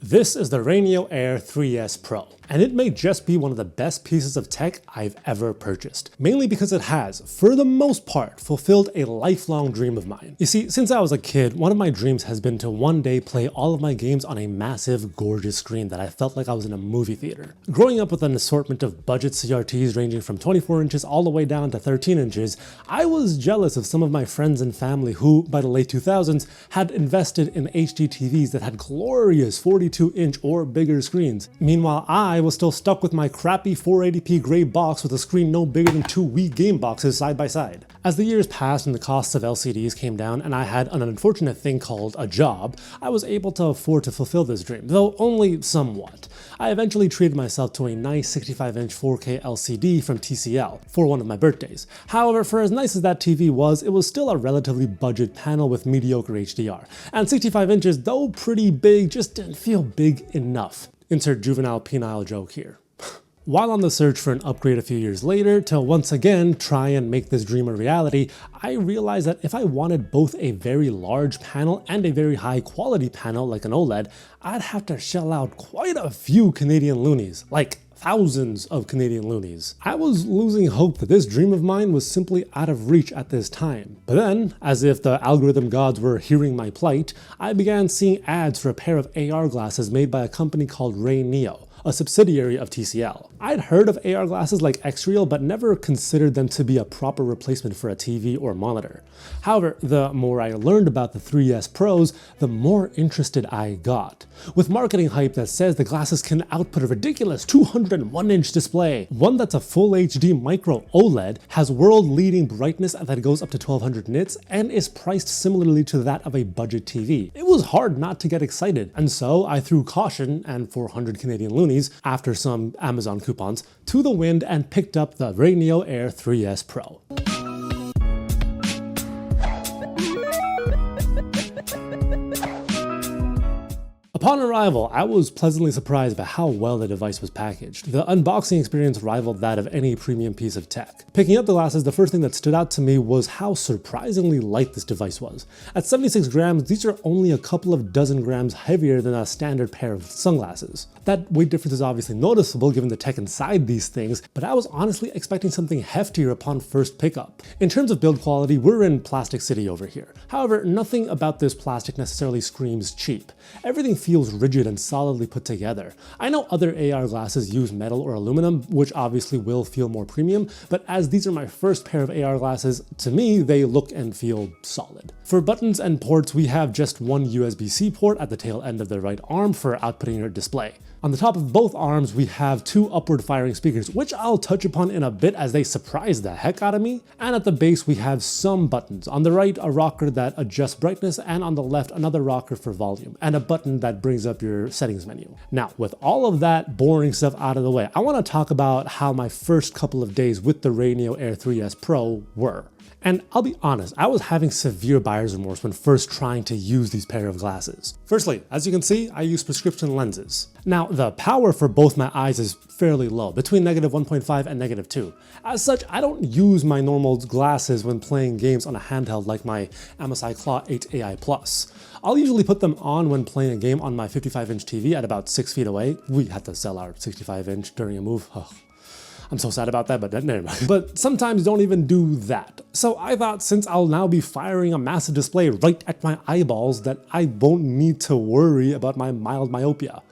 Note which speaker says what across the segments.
Speaker 1: This is the RayNeo Air 3S Pro, and it may just be one of the best pieces of tech I've ever purchased, mainly because it has, for the most part, fulfilled a lifelong dream of mine. You see, since I was a kid, one of my dreams has been to one day play all of my games on a massive, gorgeous screen that I felt like I was in a movie theater. Growing up with an assortment of budget CRTs ranging from 24 inches all the way down to 13 inches, I was jealous of some of my friends and family who, by the late 2000s, had invested in HD TVs that had glorious 42-inch or bigger screens. Meanwhile, I was still stuck with my crappy 480p gray box with a screen no bigger than two Wii game boxes side by side. As the years passed and the costs of LCDs came down and I had an unfortunate thing called a job, I was able to afford to fulfill this dream, though only somewhat. I eventually treated myself to a nice 65-inch 4K LCD from TCL for one of my birthdays. However, for as nice as that TV was, it was still a relatively budget panel with mediocre HDR, and 65 inches, though pretty big, just didn't feel big enough. Insert juvenile penile joke here. While on the search for an upgrade a few years later to once again try and make this dream a reality, I realized that if I wanted both a very large panel and a very high quality panel like an OLED, I'd have to shell out quite a few Canadian loonies, like thousands of Canadian loonies. I was losing hope that this dream of mine was simply out of reach at this time. But then, as if the algorithm gods were hearing my plight, I began seeing ads for a pair of AR glasses made by a company called RayNeo, a subsidiary of TCL. I'd heard of AR glasses like X-Real, but never considered them to be a proper replacement for a TV or monitor. However, the more I learned about the 3S Pros, the more interested I got. With marketing hype that says the glasses can output a ridiculous 201-inch display, one that's a full HD micro-OLED, has world-leading brightness that goes up to 1200 nits, and is priced similarly to that of a budget TV. It was hard not to get excited, and so I threw caution and 400 Canadian loonies, after some Amazon coupons, to the wind and picked up the RayNeo Air 3S Pro. Upon arrival, I was pleasantly surprised by how well the device was packaged. The unboxing experience rivaled that of any premium piece of tech. Picking up the glasses, the first thing that stood out to me was how surprisingly light this device was. At 76 grams, these are only a couple of dozen grams heavier than a standard pair of sunglasses. That weight difference is obviously noticeable given the tech inside these things, but I was honestly expecting something heftier upon first pickup. In terms of build quality, we're in Plastic City over here. However, nothing about this plastic necessarily screams cheap. Everything feels rigid and solidly put together. I know other AR glasses use metal or aluminum, which obviously will feel more premium, but as these are my first pair of AR glasses, to me they look and feel solid. For buttons and ports, we have just one USB-C port at the tail end of the right arm for outputting your display. On the top of both arms, we have two upward firing speakers, which I'll touch upon in a bit as they surprise the heck out of me. And at the base, we have some buttons. On the right, a rocker that adjusts brightness, and on the left, another rocker for volume, and a button that brings up your settings menu. Now, with all of that boring stuff out of the way, I want to talk about how my first couple of days with the RayNeo Air 3S Pro were. And I'll be honest, I was having severe buyer's remorse when first trying to use these pair of glasses. Firstly, as you can see, I use prescription lenses. Now, the power for both my eyes is fairly low, between -1.5 and -2. As such, I don't use my normal glasses when playing games on a handheld like my MSI Claw 8 AI Plus. I'll usually put them on when playing a game on my 55-inch TV at about 6 feet away. We had to sell our 65-inch during a move. I'm so sad about that, but never mind. But sometimes don't even do that. So I thought since I'll now be firing a massive display right at my eyeballs that I won't need to worry about my mild myopia.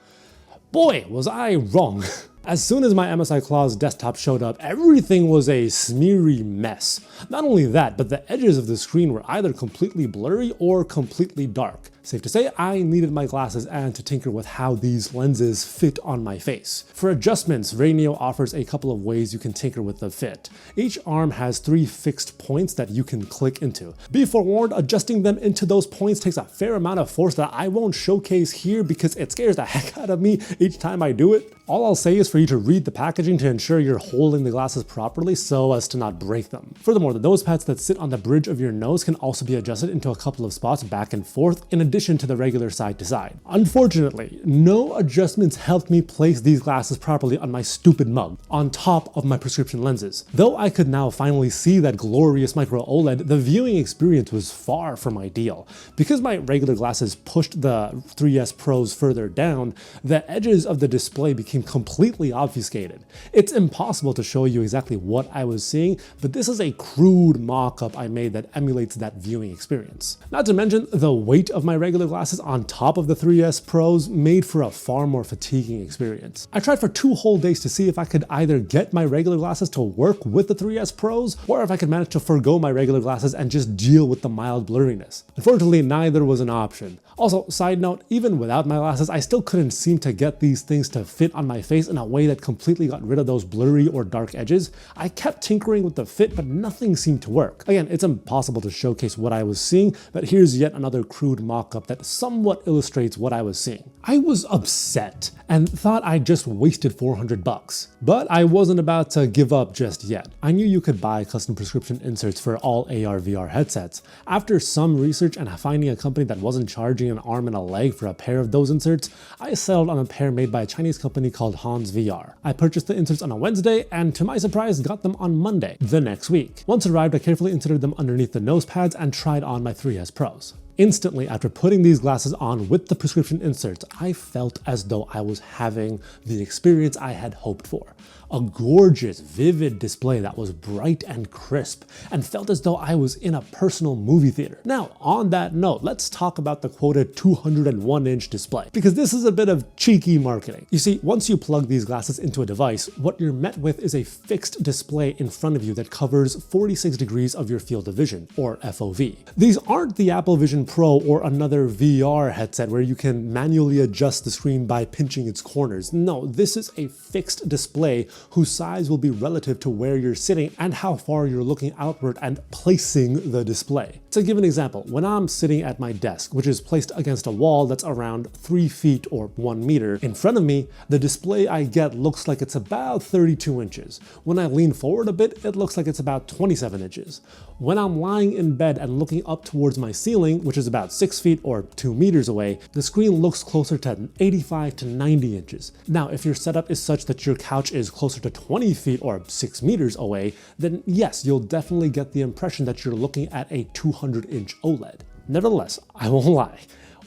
Speaker 1: Boy, was I wrong. As soon as my MSI Claw's desktop showed up, everything was a smeary mess. Not only that, but the edges of the screen were either completely blurry or completely dark. Safe to say, I needed my glasses and to tinker with how these lenses fit on my face. For adjustments, RayNeo offers a couple of ways you can tinker with the fit. Each arm has 3 fixed points that you can click into. Be forewarned, adjusting them into those points takes a fair amount of force that I won't showcase here because it scares the heck out of me each time I do it. All I'll say is for you to read the packaging to ensure you're holding the glasses properly so as to not break them. Furthermore, the nose pads that sit on the bridge of your nose can also be adjusted into a couple of spots back and forth in addition to the regular side to side. Unfortunately, no adjustments helped me place these glasses properly on my stupid mug, on top of my prescription lenses. Though I could now finally see that glorious micro-OLED, the viewing experience was far from ideal. Because my regular glasses pushed the 3S Pros further down, the edges of the display became completely obfuscated. It's impossible to show you exactly what I was seeing, but this is a crude mock-up I made that emulates that viewing experience. Not to mention, the weight of my regular glasses on top of the 3S Pros made for a far more fatiguing experience. I tried for 2 whole days to see if I could either get my regular glasses to work with the 3S Pros, or if I could manage to forgo my regular glasses and just deal with the mild blurriness. Unfortunately, neither was an option. Also, side note, even without my glasses, I still couldn't seem to get these things to fit on my face in a way that completely got rid of those blurry or dark edges. I kept tinkering with the fit, but nothing seemed to work. Again, it's impossible to showcase what I was seeing, but here's yet another crude mock-up that somewhat illustrates what I was seeing. I was upset and thought I just wasted $400. But I wasn't about to give up just yet. I knew you could buy custom prescription inserts for all AR/VR headsets. After some research and finding a company that wasn't charging an arm and a leg for a pair of those inserts, I settled on a pair made by a Chinese company called Hans VR. I purchased the inserts on a Wednesday and to my surprise got them on Monday, the next week. Once arrived, I carefully inserted them underneath the nose pads and tried on my 3S Pros. Instantly, after putting these glasses on with the prescription inserts, I felt as though I was having the experience I had hoped for. A gorgeous, vivid display that was bright and crisp and felt as though I was in a personal movie theater. Now, on that note, let's talk about the quoted 201-inch display, because this is a bit of cheeky marketing. You see, once you plug these glasses into a device, what you're met with is a fixed display in front of you that covers 46 degrees of your field of vision, or FOV. These aren't the Apple Vision Pro or another VR headset where you can manually adjust the screen by pinching its corners. No, this is a fixed display whose size will be relative to where you're sitting and how far you're looking outward and placing the display. To give an example, when I'm sitting at my desk, which is placed against a wall that's around 3 feet or 1 meter in front of me, the display I get looks like it's about 32 inches. When I lean forward a bit, it looks like it's about 27 inches. When I'm lying in bed and looking up towards my ceiling, which is about 6 feet or 2 meters away, the screen looks closer to 85 to 90 inches. Now, if your setup is such that your couch is closer to 20 feet or 6 meters away, then yes, you'll definitely get the impression that you're looking at a 200-inch OLED. Nevertheless, I won't lie.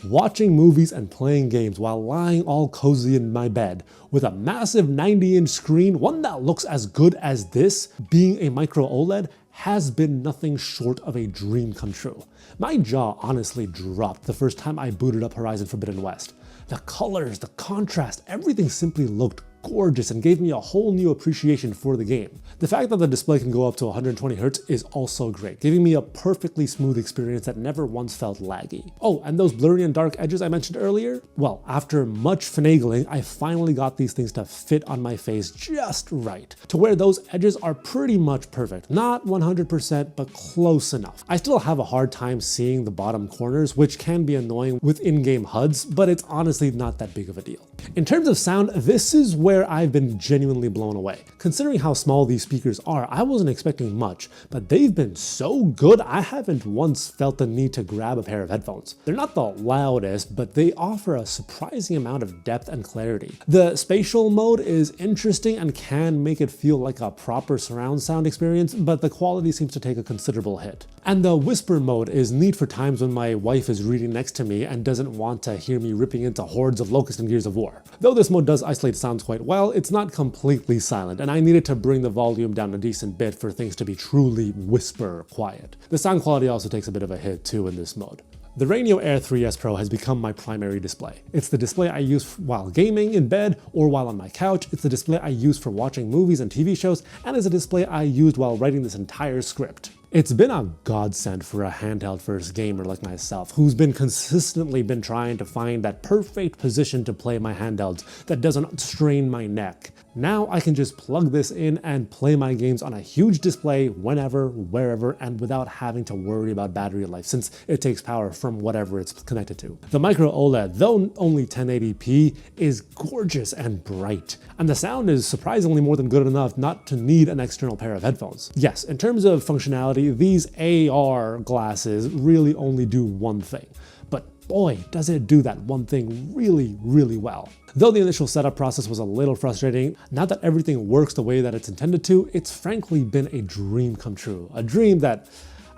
Speaker 1: Watching movies and playing games while lying all cozy in my bed with a massive 90-inch screen, one that looks as good as this, being a micro-OLED, has been nothing short of a dream come true. My jaw honestly dropped the first time I booted up Horizon Forbidden West. The colors, the contrast, everything simply looked gorgeous and gave me a whole new appreciation for the game. The fact that the display can go up to 120 Hz is also great, giving me a perfectly smooth experience that never once felt laggy. Oh, and those blurry and dark edges I mentioned earlier? Well, after much finagling, I finally got these things to fit on my face just right, to where those edges are pretty much perfect. Not 100%, but close enough. I still have a hard time seeing the bottom corners, which can be annoying with in-game HUDs, but it's honestly not that big of a deal. In terms of sound, this is where I've been genuinely blown away. Considering how small these speakers are, I wasn't expecting much, but they've been so good I haven't once felt the need to grab a pair of headphones. They're not the loudest, but they offer a surprising amount of depth and clarity. The spatial mode is interesting and can make it feel like a proper surround sound experience, but the quality seems to take a considerable hit. And the whisper mode is neat for times when my wife is reading next to me and doesn't want to hear me ripping into hordes of locusts in Gears of War. Though this mode does isolate sounds quite well, it's not completely silent, and I needed to bring the volume down a decent bit for things to be truly whisper quiet. The sound quality also takes a bit of a hit too in this mode. The RayNeo Air 3S Pro has become my primary display. It's the display I use while gaming in bed or while on my couch. It's the display I use for watching movies and TV shows, and it's a display I used while writing this entire script. It's been a godsend for a handheld first gamer like myself, who's consistently been trying to find that perfect position to play my handhelds that doesn't strain my neck. Now I can just plug this in and play my games on a huge display whenever, wherever, and without having to worry about battery life, since it takes power from whatever it's connected to. The micro OLED, though only 1080p, is gorgeous and bright, and the sound is surprisingly more than good enough not to need an external pair of headphones. Yes, in terms of functionality, these AR glasses really only do one thing, but boy, does it do that one thing really, really well. Though the initial setup process was a little frustrating, now that everything works the way that it's intended to, it's frankly been a dream come true. A dream that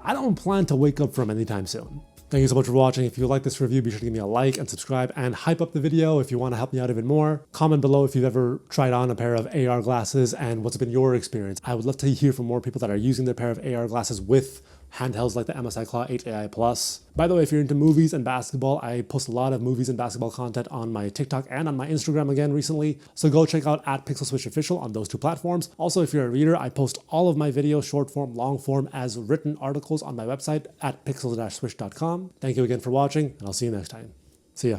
Speaker 1: I don't plan to wake up from anytime soon. Thank you so much for watching. If you like this review, be sure to give me a like and subscribe and hype up the video if you want to help me out even more. Comment below if you've ever tried on a pair of AR glasses and what's been your experience. I would love to hear from more people that are using their pair of AR glasses with handhelds like the MSI Claw 8 AI Plus. By the way, if you're into movies and basketball, I post a lot of movies and basketball content on my TikTok and on my Instagram again recently, so go check out @PixelSwitchOfficial on those two platforms. Also, if you're a reader, I post all of my videos, short form, long form, as written articles on my website at pixel-switch.com. Thank you again for watching, and I'll see you next time. See ya.